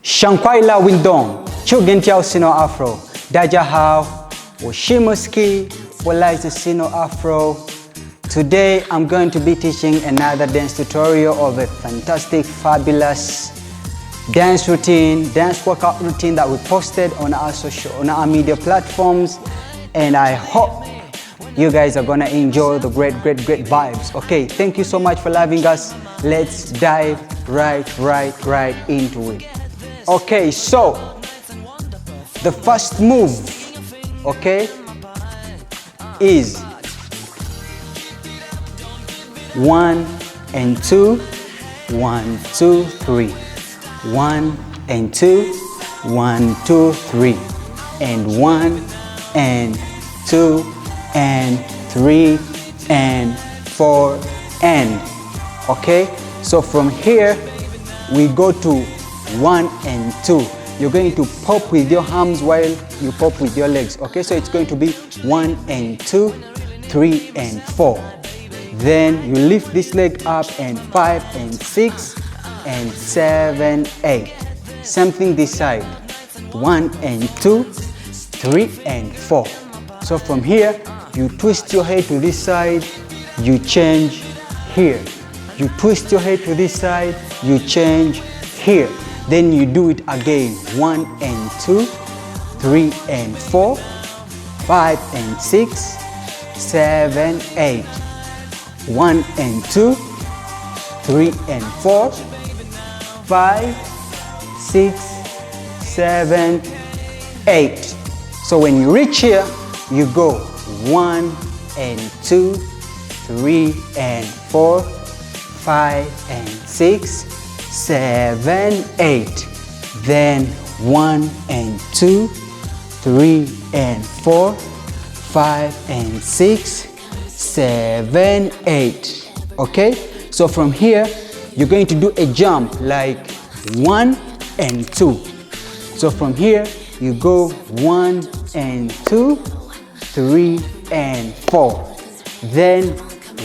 Shankwaila Windong, Chugentiao Sino Afro, Daja Hao, MOSSCKY, Waliza Sino Afro. Today I'm going to be teaching another dance tutorial of a fantastic, fabulous dance routine, dance workout routine that we posted on our media platforms, and I hope you guys are gonna enjoy the great vibes. Okay, thank you so much for loving us. Let's dive right into it. Okay, so the first move, okay, is 1 and 2, 1, 2, 3, 1 and 2, 1, 2, 3, and 1 and 2 and 3 and 4 and. Okay, so from here we go to 1 and 2. You're going to pop with your arms while you pop with your legs. Okay, so it's going to be 1 and 2, 3 and 4. Then you lift this leg up, and 5 and 6 and 7, 8. Something this side. 1 and 2, 3 and 4. So from here, you twist your head to this side, you change here. You twist your head to this side, you change here. Then you do it again. 1 and 2, 3 and 4, 5 and 6, 7, 8. 1 and 2, 3 and 4, 5, 6, 7, 8. So when you reach here, you go 1 and 2, 3 and 4, 5 and 6, 7, 8. Then 1 and 2, 3 and 4, 5 and 6, 7, 8. Okay, so from here you're going to do a jump like 1 and 2. So from here you go 1 and 2, 3 and 4. Then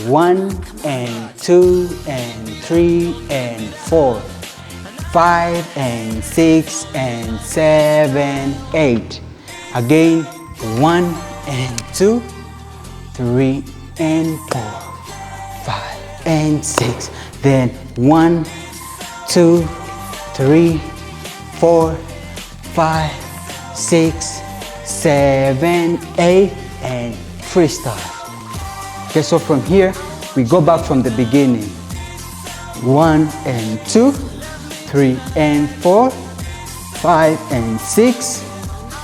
1 and 2 and 3 and 4, 5 and 6 and 7, 8. Again 1 and 2, 3 and 4, 5 and 6. Then 1, 2, 3, 4, 5, 6, 7, 8, and freestyle. Okay, so from here we go back from the beginning. 1 and 2, 3 and 4, 5 and 6,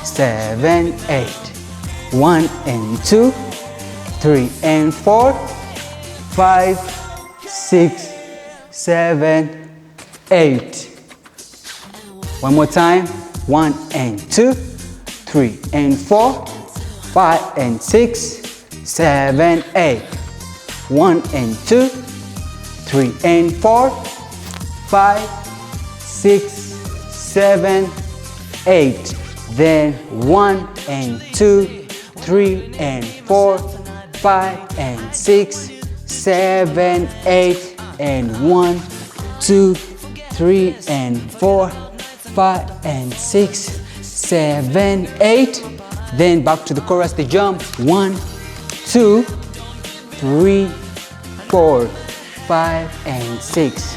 7, 8. 1 and 2, 3 and 4, 5, 6, 7, 8. One more time. 1 and 2, 3 and 4, 5 and 6, 7, 8. 1 and 2, 3 and 4, 5, 6, 7, 8. Then 1 and 2, 3 and 4, 5 and 6, 7, 8, and 1, 2, 3 and 4, 5 and 6, 7, 8. Then back to the chorus, the jump. 1, 2, 3, 4, 5 and 6.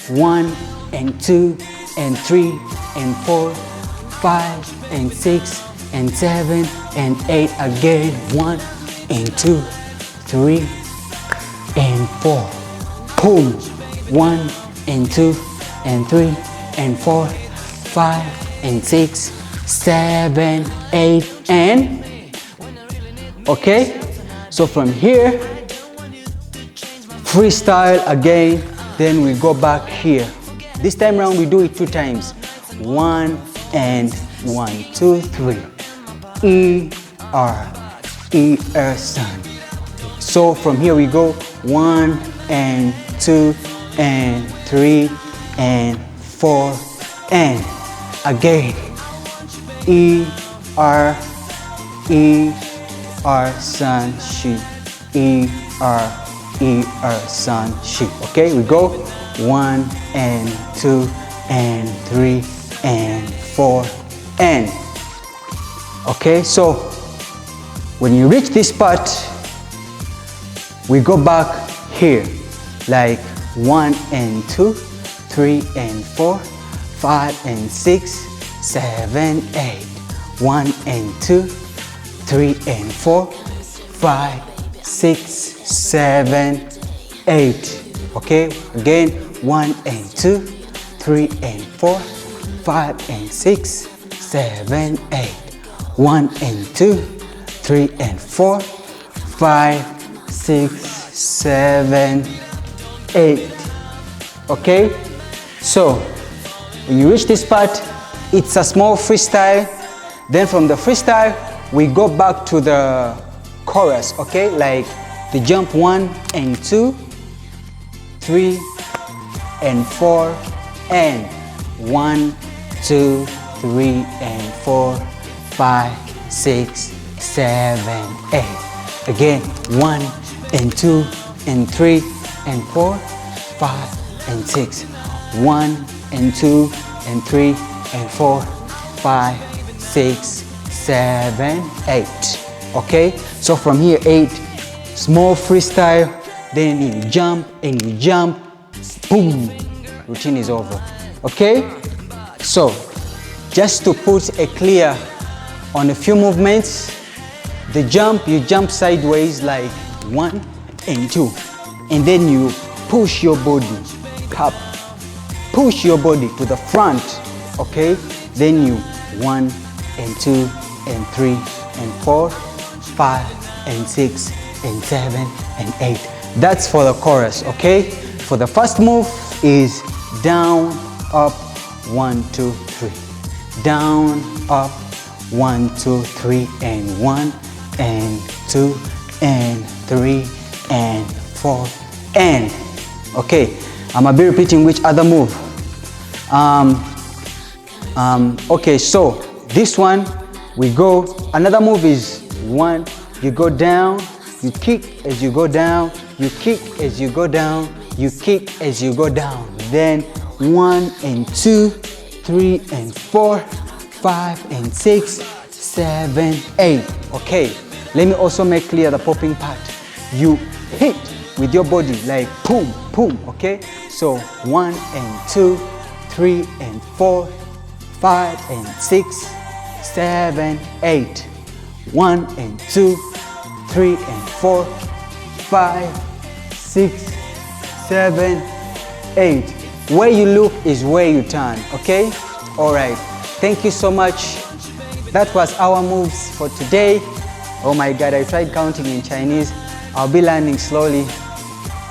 1 and 2 and 3 and 4, 5 and 6 and 7 and 8. Again. 1 and 2, 3 and 4. Boom. 1 and 2 and 3 and 4, 5 and 6, 7, 8, and okay. So from here, freestyle again. Then we go back here. This time around we do it 2 times. 1 and 1, 2, 3. E R sun. So from here we go 1 and 2 and 3 and 4 and again. E R sun she. E R sun she. Okay, we go 1 and 2 and 3 and 4, and. Okay, so when you reach this part, we go back here, like 1 and 2, 3 and 4, 5 and 6, 7, 8. 1 and 2, 3 and 4, 5, 6, 7, 8. Okay, again 1 and 2, 3 and 4, 5 and 6, 7, 8. 1 and 2, 3 and 4, 5, 6, 7, 8. Okay, so when you reach this part, it's a small freestyle. Then from the freestyle, we go back to the chorus. Okay, like the jump 1 and 2, 3 and 4, and 1, 2, 3 and 4, 5, 6, 7, 8. Again, 1 and 2 and 3 and 4, 5 and 6. 1 and 2 and 3 and 4, 5, 6, 7, 8. Okay, so from here 8, small freestyle, then you jump and you jump, boom, routine is over. Okay, so just to put a clear on a few movements, the jump, you jump sideways like 1 and 2, and then you push your body up, push your body to the front. Okay, then you 1 and 2 and 3 and 4, 5 and 6 and 7 and 8. That's for the chorus. Okay, for the first move is down, up, 1, 2, 3, down, up, 1, 2, 3, and 1 and 2 and 3 and 4 and. Okay, I'm gonna be repeating which other move. Okay, so this one we go. Another move is 1. You go down, you kick as you go down, you kick as you go down, you kick as you go down. Then 1 and 2, 3 and 4, 5 and 6, 7, 8. Okay, let me also make clear the popping part. You hit with your body like boom, boom. Okay, so 1 and 2, 3 and 4, 5 and 6, 7, 8. 1 and 2, 3 and 4, 5, 6, 7, 8. Where you look is where you turn. Okay, all right, thank you so much. That was our moves for today. Oh my God, I tried counting in Chinese. I'll be learning slowly.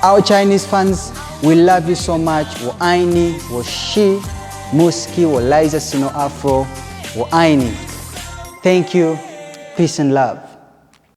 Our Chinese fans, we love you so much. Wo aini, wo shi, MOSSCKY, wo Liza Sino Afro, wo aini. Thank you. Peace and love.